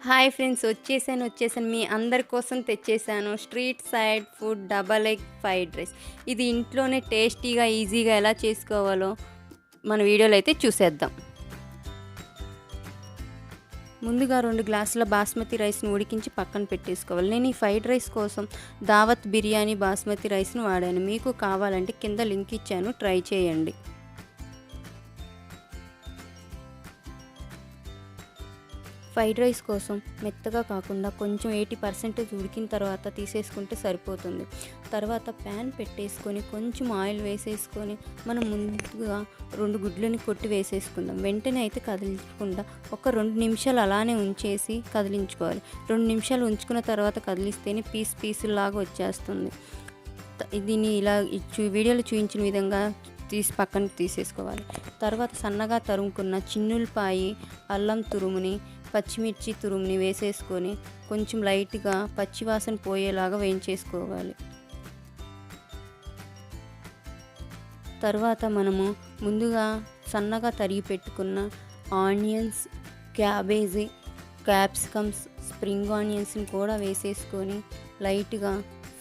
Hi friends, వచ్చేసాను మీ అందరి కోసం తెచ్చేసాను. Street side food double egg fried rice. ఇది ఇంట్లోనే టేస్టీగా ఈజీగా ఎలా చేసుకోవాలో మన వీడియోలో అయితే చూసేద్దాం. ముందుగా 2 గ్లాసుల బాస్మతి రైస్ని ఉడికించి పక్కన పెట్టేసుకోవాలి. నేను ఈ ఫ్రైడ్ రైస్ కోసం దావత్ బిర్యానీ బాస్మతి రైస్ని వాడాను. మీకు కావాలంటే కింద లింక్ ఇచ్చాను, ట్రై చేయండి. ఫ్రైడ్ రైస్ కోసం మెత్తగా కాకుండా కొంచెం 80% ఉడికిన తర్వాత తీసేసుకుంటే సరిపోతుంది. తర్వాత ప్యాన్ పెట్టేసుకొని కొంచెం ఆయిల్ వేసేసుకొని మనం ముందుగా 2 గుడ్లని కొట్టి వేసేసుకుందాం. వెంటనే అయితే కదిలించకుండా ఒక 2 నిమిషాలు అలానే ఉంచేసి కదిలించుకోవాలి. 2 నిమిషాలు ఉంచుకున్న తర్వాత కదిలిస్తేనే పీసులాగా వచ్చేస్తుంది. దీన్ని ఇలా వీడియోలో చూపించిన విధంగా పక్కన తీసేసుకోవాలి. తర్వాత సన్నగా తరుముకున్న చిన్నులపాయి, అల్లం తురుముని, పచ్చిమిర్చి తురుముని వేసేసుకొని కొంచెం లైట్గా పచ్చివాసన పోయేలాగా వేయించేసుకోవాలి. తర్వాత మనము ముందుగా సన్నగా తరిగి పెట్టుకున్న ఆనియన్స్, క్యాబేజీ, క్యాప్సికమ్స్, స్ప్రింగ్ ఆనియన్స్ని కూడా వేసేసుకొని లైట్గా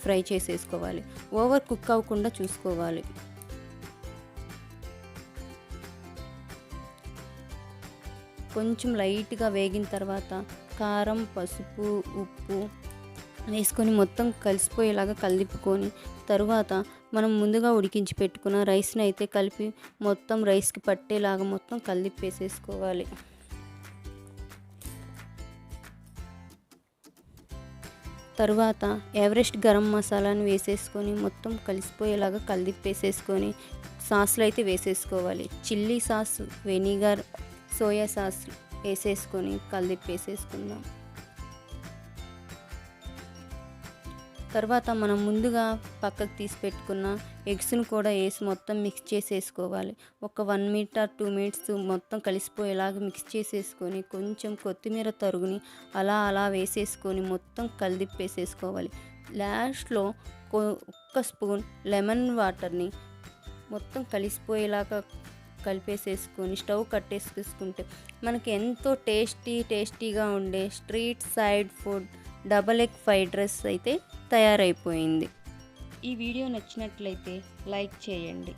ఫ్రై చేసేసుకోవాలి. ఓవర్ కుక్ అవ్వకుండా చూసుకోవాలి. కొంచెం లైట్గా వేగిన తర్వాత కారం, పసుపు, ఉప్పు వేసుకొని మొత్తం కలిసిపోయేలాగా కలిపుకొని తరువాత మనం ముందుగా ఉడికించి పెట్టుకున్న రైస్ని అయితే కలిపి మొత్తం రైస్కి పట్టేలాగా మొత్తం కలిపేసేసుకోవాలి. తరువాత ఎవరెస్ట్ గరం మసాలాను వేసేసుకొని మొత్తం కలిసిపోయేలాగా కలిపేసేసుకొని సాస్లు అయితే వేసేసుకోవాలి. Chilli sauce, vinegar, soya sauce వేసేసుకొని కలిపేసేసుకుందాం. తర్వాత మనం ముందుగా పక్కకు తీసి పెట్టుకున్న ఎగ్స్ను కూడా వేసి మొత్తం మిక్స్ చేసేసుకోవాలి. ఒక 1 మినిట్ 2 మినిట్స్ మొత్తం కలిసిపోయేలాగా మిక్స్ చేసేసుకొని కొంచెం కొత్తిమీర తరుగుని అలా వేసేసుకొని మొత్తం కలిపేసేసుకోవాలి. లాస్ట్లో ఒక్క స్పూన్ లెమన్ వాటర్ని మొత్తం కలిసిపోయేలాగా కలిపేసేసుకొని స్టవ్ కట్టేసుకుంటే మనకి ఎంతో టేస్టీగా ఉండే street side food double egg fried rice అయితే తయారైపోయింది. ఈ వీడియో నచ్చినట్లయితే లైక్ చేయండి.